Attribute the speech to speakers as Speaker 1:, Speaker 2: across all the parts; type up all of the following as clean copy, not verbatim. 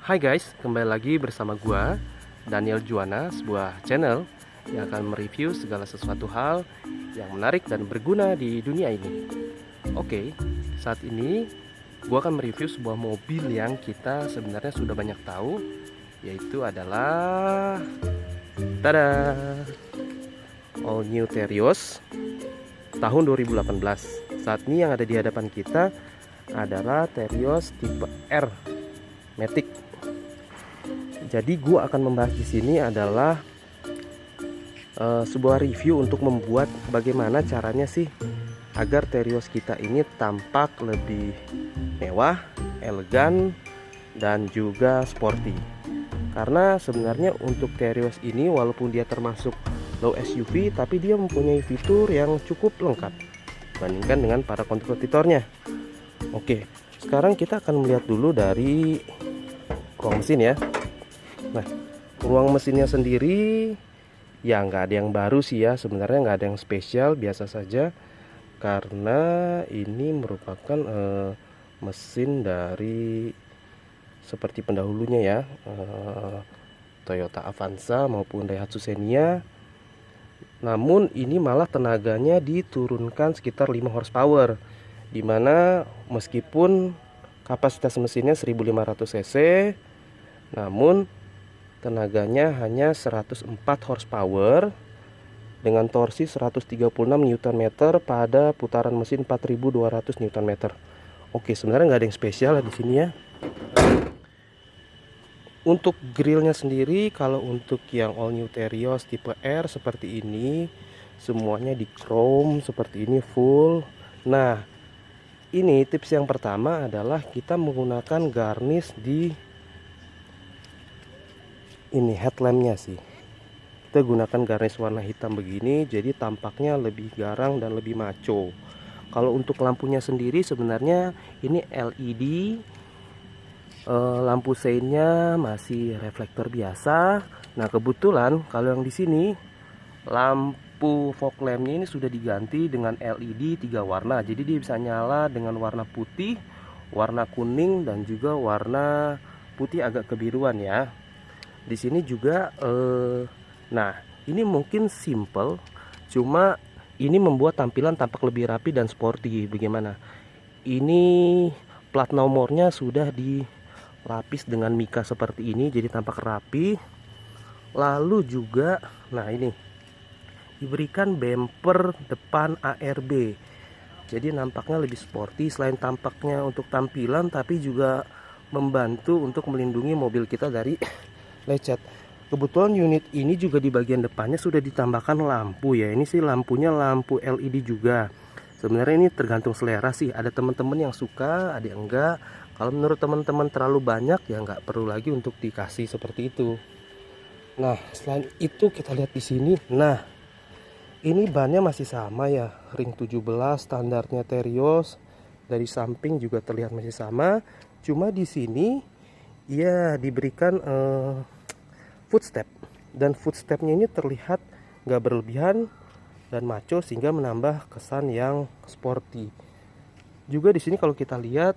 Speaker 1: Hai guys, kembali lagi bersama gua Daniel Juwana, sebuah channel yang akan mereview segala sesuatu hal yang menarik dan berguna di dunia ini. Oke, saat ini gua akan mereview sebuah mobil yang kita sebenarnya sudah banyak tahu, yaitu adalah tada, All New Terios tahun 2018. Saat ini yang ada di hadapan kita adalah Terios tipe R Matic. Jadi gue akan membahas di sini adalah sebuah review untuk membuat bagaimana caranya sih agar Terios kita ini tampak lebih mewah, elegan, dan juga sporty. Karena sebenarnya untuk Terios ini walaupun dia termasuk low SUV, tapi dia mempunyai fitur yang cukup lengkap dibandingkan dengan para kompetitornya. Oke, sekarang kita akan melihat dulu dari ruang mesin ya. Nah, ruang mesinnya sendiri ya nggak ada yang baru sih ya, sebenarnya nggak ada yang spesial, biasa saja karena ini merupakan mesin dari seperti pendahulunya ya, Toyota Avanza maupun Daihatsu Xenia. Namun ini malah tenaganya diturunkan sekitar 5 horsepower, dimana meskipun kapasitas mesinnya 1500 cc, namun tenaganya hanya 104 horsepower dengan torsi 136 Nm pada putaran mesin 4200 Nm. Oke, sebenarnya nggak ada yang spesial di sini ya. Untuk grillnya sendiri, kalau untuk yang all new Terios tipe R seperti ini, semuanya di chrome seperti ini full. Nah, ini tips yang pertama adalah kita menggunakan garnish di ini headlampnya sih. Kita gunakan garnish warna hitam begini, jadi tampaknya lebih garang dan lebih maco. Kalau untuk lampunya sendiri sebenarnya ini LED, lampu seinnya masih reflektor biasa. Nah kebetulan kalau yang di sini lampu fog lampnya ini sudah diganti dengan LED 3 warna, jadi dia bisa nyala dengan warna putih, warna kuning, dan juga warna putih agak kebiruan ya. Di sini juga nah ini mungkin simple, cuma ini membuat tampilan tampak lebih rapi dan sporty. Bagaimana ini plat nomornya sudah dilapis dengan mika seperti ini, jadi tampak rapi. Lalu juga nah ini diberikan bumper depan ARB, jadi nampaknya lebih sporty. Selain tampaknya untuk tampilan, tapi juga membantu untuk melindungi mobil kita dari lecet. Kebetulan unit ini juga di bagian depannya sudah ditambahkan lampu ya. Ini sih lampunya lampu LED juga. Sebenarnya ini tergantung selera sih. Ada teman-teman yang suka, ada yang enggak. Kalau menurut teman-teman terlalu banyak ya nggak perlu lagi untuk dikasih seperti itu. Nah, selain itu kita lihat di sini. Nah, ini bannya masih sama ya, ring 17 standarnya Terios. Dari samping juga terlihat masih sama. Cuma di sini ia diberikan footstep, dan footstepnya ini terlihat nggak berlebihan dan maco sehingga menambah kesan yang sporty. Juga di sini kalau kita lihat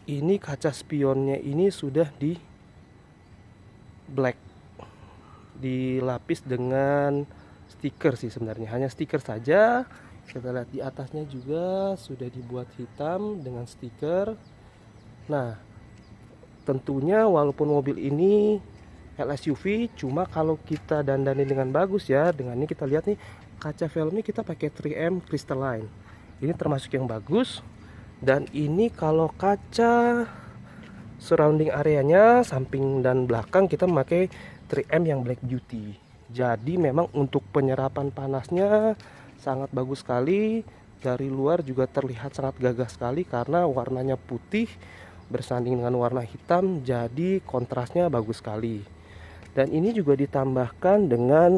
Speaker 1: ini kaca spionnya ini sudah di black, dilapis dengan stiker sih, sebenarnya hanya stiker saja. Kita lihat di atasnya juga sudah dibuat hitam dengan stiker. Nah tentunya walaupun mobil ini LSUV, cuma kalau kita dandani dengan bagus ya, dengan ini kita lihat nih kaca velgnya kita pakai 3M crystalline. Ini termasuk yang bagus. Dan ini kalau kaca surrounding areanya samping dan belakang kita memakai 3M yang black beauty. Jadi memang untuk penyerapan panasnya sangat bagus sekali. Dari luar juga terlihat sangat gagah sekali karena warnanya putih bersanding dengan warna hitam, jadi kontrasnya bagus sekali. Dan ini juga ditambahkan dengan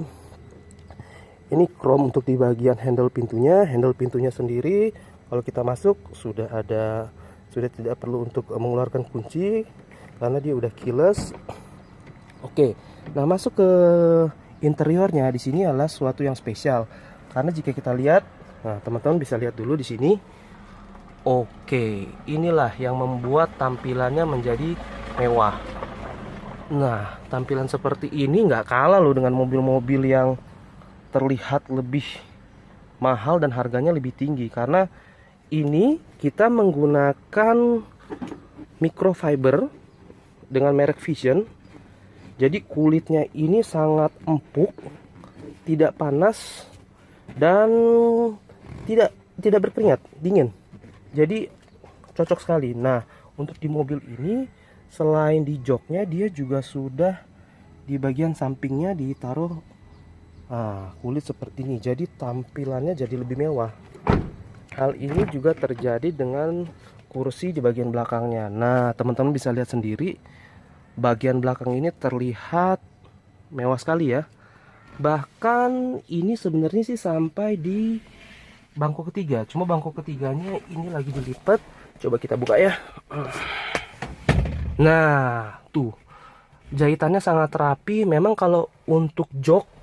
Speaker 1: ini chrome untuk di bagian handle pintunya. Handle pintunya sendiri kalau kita masuk sudah tidak perlu untuk mengeluarkan kunci karena dia udah keyless. Oke, nah masuk ke interiornya, di sini adalah sesuatu yang spesial karena jika kita lihat, nah teman-teman bisa lihat dulu di sini. Oke, inilah yang membuat tampilannya menjadi mewah. Nah, tampilan seperti ini nggak kalah loh dengan mobil-mobil yang terlihat lebih mahal dan harganya lebih tinggi, karena ini kita menggunakan microfiber dengan merek Vision. Jadi kulitnya ini sangat empuk, tidak panas, dan tidak berkeringat, dingin. Jadi cocok sekali. Nah, untuk di mobil ini selain di joknya, dia juga sudah di bagian sampingnya ditaruh kulit seperti ini. Jadi tampilannya jadi lebih mewah. Hal ini juga terjadi dengan kursi di bagian belakangnya. Nah, teman-teman bisa lihat sendiri, bagian belakang ini terlihat mewah sekali ya. Bahkan ini sebenarnya sih sampai di bangku ketiga. Cuma bangku ketiganya ini lagi dilipat. Coba kita buka ya. Nah, tuh. Jahitannya sangat rapi. Memang kalau untuk jok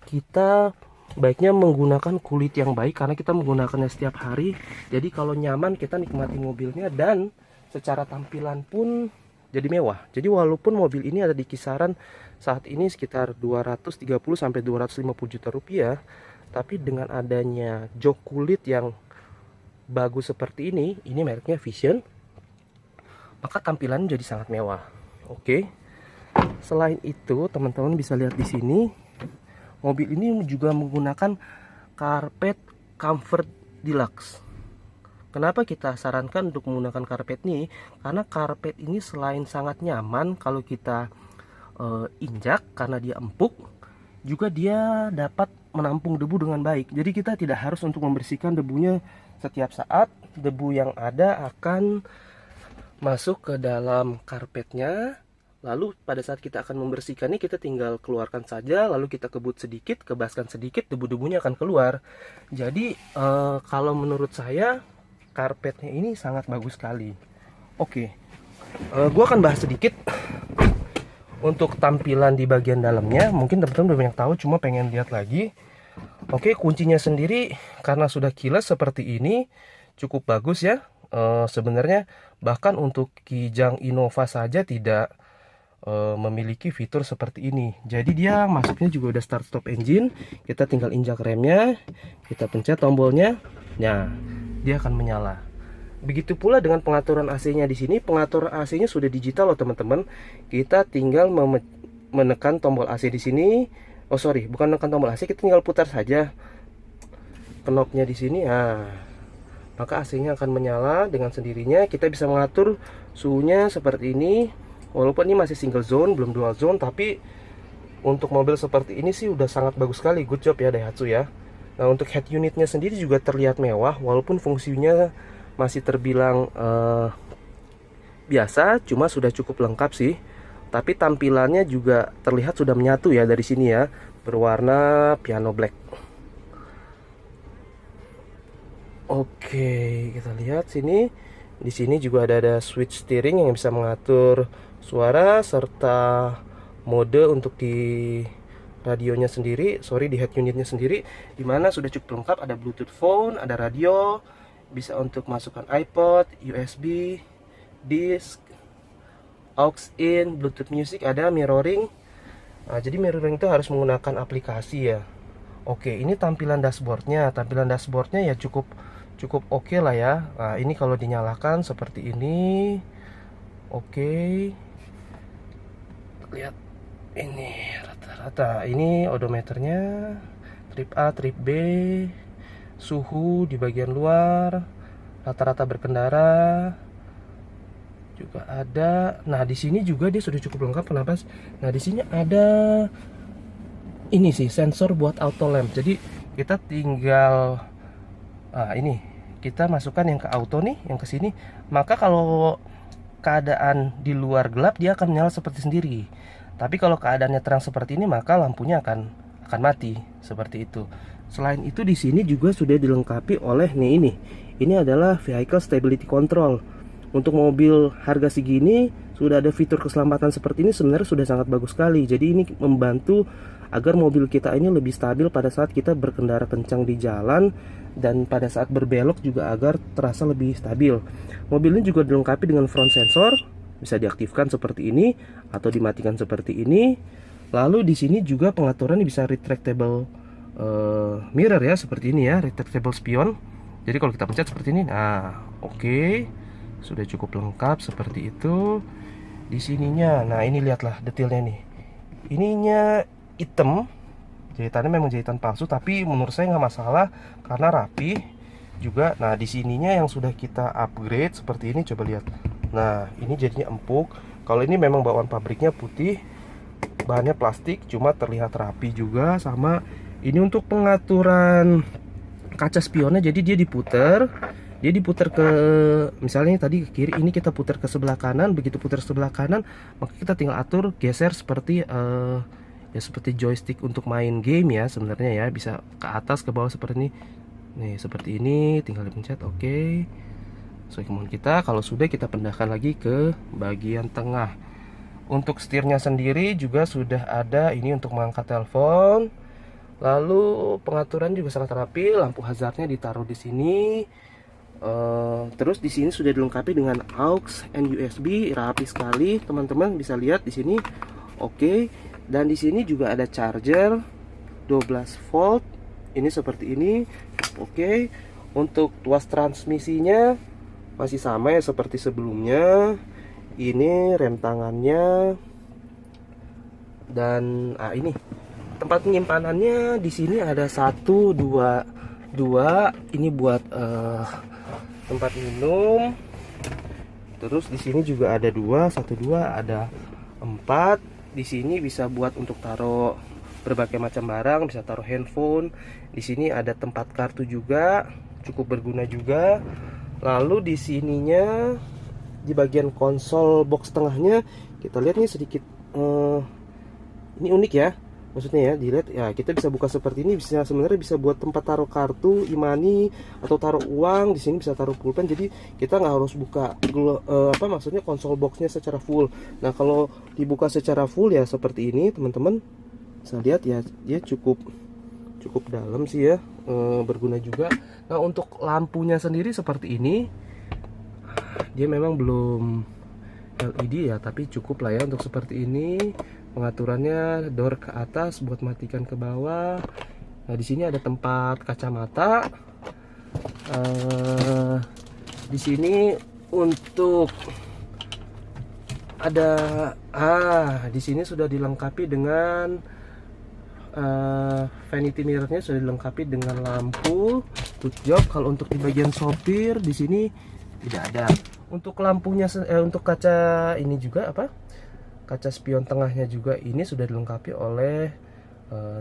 Speaker 1: kita baiknya menggunakan kulit yang baik, karena kita menggunakannya setiap hari. Jadi kalau nyaman, kita nikmati mobilnya, dan secara tampilan pun jadi mewah. Jadi walaupun mobil ini ada di kisaran saat ini sekitar 230 sampai 250 juta rupiah, tapi dengan adanya jok kulit yang bagus seperti ini mereknya Vision, maka tampilannya jadi sangat mewah. Oke. Selain itu, teman-teman bisa lihat di sini, mobil ini juga menggunakan karpet Comfort Deluxe. Kenapa kita sarankan untuk menggunakan karpet ini? Karena karpet ini selain sangat nyaman kalau kita injak, karena dia empuk, juga dia dapat menampung debu dengan baik. Jadi kita tidak harus untuk membersihkan debunya setiap saat. Debu yang ada akan masuk ke dalam karpetnya. Lalu pada saat kita akan membersihkannya, kita tinggal keluarkan saja, lalu kita kebut sedikit, kebaskan sedikit, debu-debunya akan keluar. Jadi kalau menurut saya karpetnya ini sangat bagus sekali. Oke, gue akan bahas sedikit untuk tampilan di bagian dalamnya. Mungkin teman-teman udah banyak tahu, cuma pengen lihat lagi. Oke, kuncinya sendiri karena sudah kilas seperti ini cukup bagus ya. Sebenarnya bahkan untuk Kijang Innova saja tidak memiliki fitur seperti ini. Jadi dia masuknya juga udah start stop engine. Kita tinggal injak remnya, kita pencet tombolnya, nah dia akan menyala. Begitu pula dengan pengaturan AC-nya di sini. Pengaturan AC-nya sudah digital loh teman-teman. Kita tinggal menekan tombol AC di sini. Oh sorry, bukan menekan tombol AC, kita tinggal putar saja knopnya di sini. Maka AC-nya akan menyala dengan sendirinya. Kita bisa mengatur suhunya seperti ini. Walaupun ini masih single zone, belum dual zone, tapi untuk mobil seperti ini sih udah sangat bagus sekali. Good job ya Daihatsu ya. Nah, untuk head unitnya sendiri juga terlihat mewah, walaupun fungsinya masih terbilang biasa, cuma sudah cukup lengkap sih. Tapi tampilannya juga terlihat sudah menyatu ya dari sini ya, berwarna piano black. Oke, kita lihat sini. Di sini juga ada switch steering yang bisa mengatur suara serta mode untuk di radionya sendiri, di head unitnya sendiri, dimana sudah cukup lengkap. Ada Bluetooth phone, ada radio, bisa untuk masukkan iPod, USB, disk, aux in, Bluetooth music, ada mirroring. Jadi mirroring itu harus menggunakan aplikasi ya. Oke, ini tampilan dashboardnya. Tampilan dashboardnya ya cukup oke lah ya. Nah, ini kalau dinyalakan seperti ini. Oke. Lihat ini rata-rata. Ini odometernya, trip A, trip B, suhu di bagian luar, rata-rata berkendara juga ada. Nah, di sini juga dia sudah cukup lengkap. Kenapa? Nah, di sini ada ini sih sensor buat auto lamp. Jadi kita tinggal ini kita masukkan yang ke auto nih, yang ke sini. Maka kalau keadaan di luar gelap, dia akan menyala seperti sendiri. Tapi kalau keadaannya terang seperti ini, maka lampunya akan mati seperti itu. Selain itu di sini juga sudah dilengkapi oleh ini. Ini adalah vehicle stability control. Untuk mobil harga segini sudah ada fitur keselamatan seperti ini, sebenarnya sudah sangat bagus sekali. Jadi ini membantu agar mobil kita ini lebih stabil pada saat kita berkendara kencang di jalan, dan pada saat berbelok juga agar terasa lebih stabil. Mobil ini juga dilengkapi dengan front sensor, bisa diaktifkan seperti ini atau dimatikan seperti ini. Lalu di sini juga pengaturan bisa retractable mirror ya, seperti ini ya, retractable spion. Jadi kalau kita pencet seperti ini, nah oke, sudah cukup lengkap seperti itu. Di sininya, nah ini lihatlah detailnya nih. Ininya hitam, jahitannya memang jahitan palsu, tapi menurut saya nggak masalah karena rapi juga. Nah di sininya yang sudah kita upgrade seperti ini, coba lihat. Nah ini jadinya empuk. Kalau ini memang bawaan pabriknya putih, bahannya plastik, cuma terlihat rapi juga. Sama ini untuk pengaturan kaca spionnya, jadi dia diputer ke, misalnya tadi ke kiri, ini kita putar ke sebelah kanan. Begitu putar sebelah kanan, maka kita tinggal atur geser seperti ya seperti joystick untuk main game ya sebenarnya ya, bisa ke atas ke bawah seperti ini. Nih seperti ini, tinggal dipencet oke. Sesuai kemauan kita. Kalau sudah, kita pindahkan lagi ke bagian tengah. Untuk setirnya sendiri juga sudah ada ini untuk mengangkat telepon. Lalu pengaturan juga sangat rapi, lampu hazardnya ditaruh di sini. Terus di sini sudah dilengkapi dengan aux and USB, rapi sekali teman-teman, bisa lihat di sini. Oke. Dan di sini juga ada charger 12 volt. Ini seperti ini. Oke. Untuk tuas transmisinya masih sama ya seperti sebelumnya. Ini rem tangannya. Dan ini tempat penyimpanannya. Di sini ada 1, 2 ini buat tempat minum. Terus di sini juga ada 2, 1, 2, ada 4. Di sini bisa buat untuk taruh berbagai macam barang, bisa taruh handphone. Di sini ada tempat kartu juga, cukup berguna juga. Lalu di sininya, di bagian konsol box tengahnya, kita lihat nih sedikit ini unik ya. Maksudnya ya, dilihat ya, kita bisa buka seperti ini, bisa sebenarnya bisa buat tempat taruh kartu e-money atau taruh uang. Di sini bisa taruh pulpen, jadi kita nggak harus buka maksudnya konsol boxnya secara full. Nah kalau dibuka secara full ya seperti ini teman-teman, bisa lihat ya, dia cukup dalam sih ya, berguna juga. Nah untuk lampunya sendiri seperti ini, dia memang belum LED ya, tapi cukup lah ya untuk seperti ini. Pengaturannya door ke atas buat matikan ke bawah. Nah di sini ada tempat kacamata. Di sini untuk ada di sini sudah dilengkapi dengan vanity mirrornya, sudah dilengkapi dengan lampu hood job. Kalau untuk di bagian sopir di sini tidak ada. Untuk lampunya untuk kaca ini juga kaca spion tengahnya juga ini sudah dilengkapi oleh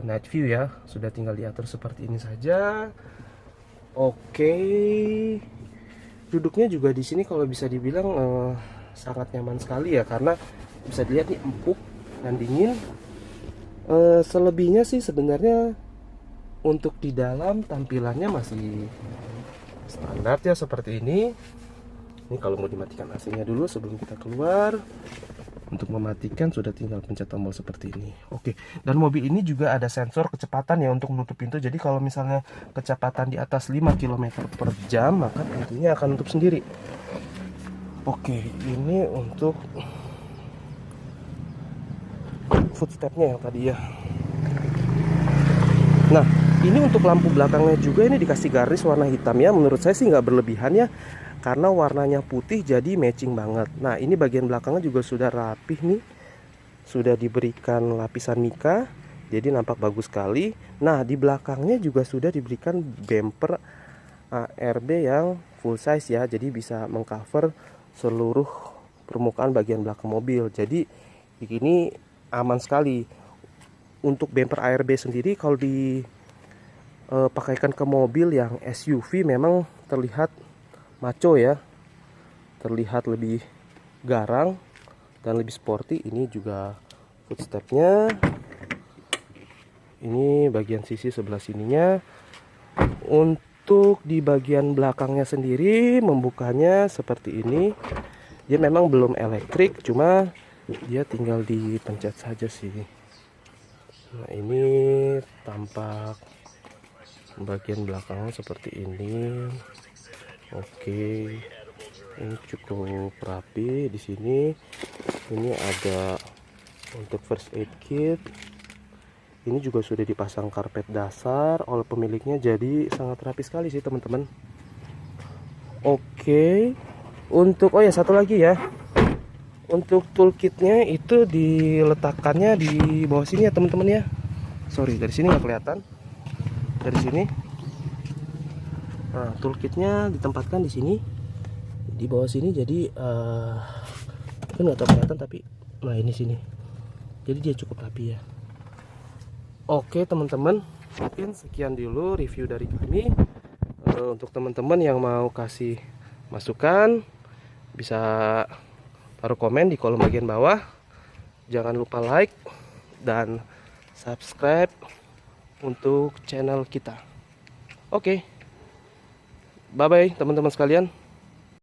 Speaker 1: night view ya, sudah tinggal diatur seperti ini saja. Oke. Duduknya juga di sini kalau bisa dibilang sangat nyaman sekali ya, karena bisa dilihat nih empuk dan dingin. Selebihnya sih sebenarnya untuk di dalam tampilannya masih standar ya seperti ini. Ini kalau mau dimatikan AC-nya dulu sebelum kita keluar. Untuk mematikan sudah tinggal pencet tombol seperti ini. Oke. Dan mobil ini juga ada sensor kecepatan ya untuk menutup pintu. Jadi kalau misalnya kecepatan di atas 5 km per jam, maka pintunya akan tutup sendiri. Oke, ini untuk footstepnya yang tadi ya. Nah, ini untuk lampu belakangnya juga ini dikasih garis warna hitam ya. Menurut saya sih nggak berlebihan ya, karena warnanya putih jadi matching banget. Nah ini bagian belakangnya juga sudah rapih nih, sudah diberikan lapisan mika, jadi nampak bagus sekali. Nah di belakangnya juga sudah diberikan bumper ARB yang full size ya, jadi bisa mengcover seluruh permukaan bagian belakang mobil. Jadi begini aman sekali. Untuk bumper ARB sendiri kalau dipakaikan ke mobil yang SUV memang terlihat maco ya, terlihat lebih garang dan lebih sporty. Ini juga footstepnya, ini bagian sisi sebelah sininya. Untuk di bagian belakangnya sendiri membukanya seperti ini. Dia memang belum elektrik, cuma dia tinggal dipencet saja sih. Nah ini tampak bagian belakangnya seperti ini. Oke. Ini cukup rapi di sini. Ini ada untuk first aid kit. Ini juga sudah dipasang karpet dasar oleh pemiliknya, jadi sangat rapi sekali sih teman-teman. Oke, untuk oh ya satu lagi ya, untuk toolkitnya itu diletakkannya di bawah sini ya teman-teman ya. Sorry, dari sini nggak kelihatan. Dari sini. Nah, toolkitnya ditempatkan di sini, di bawah sini. Jadi itu nggak tahu kelihatan tapi, nah ini sini. Jadi dia cukup rapi ya. Oke teman-teman, mungkin sekian dulu review dari kami. Untuk teman-teman yang mau kasih masukan, bisa taruh komen di kolom bagian bawah. Jangan lupa like dan subscribe untuk channel kita. Oke, bye bye teman-teman sekalian.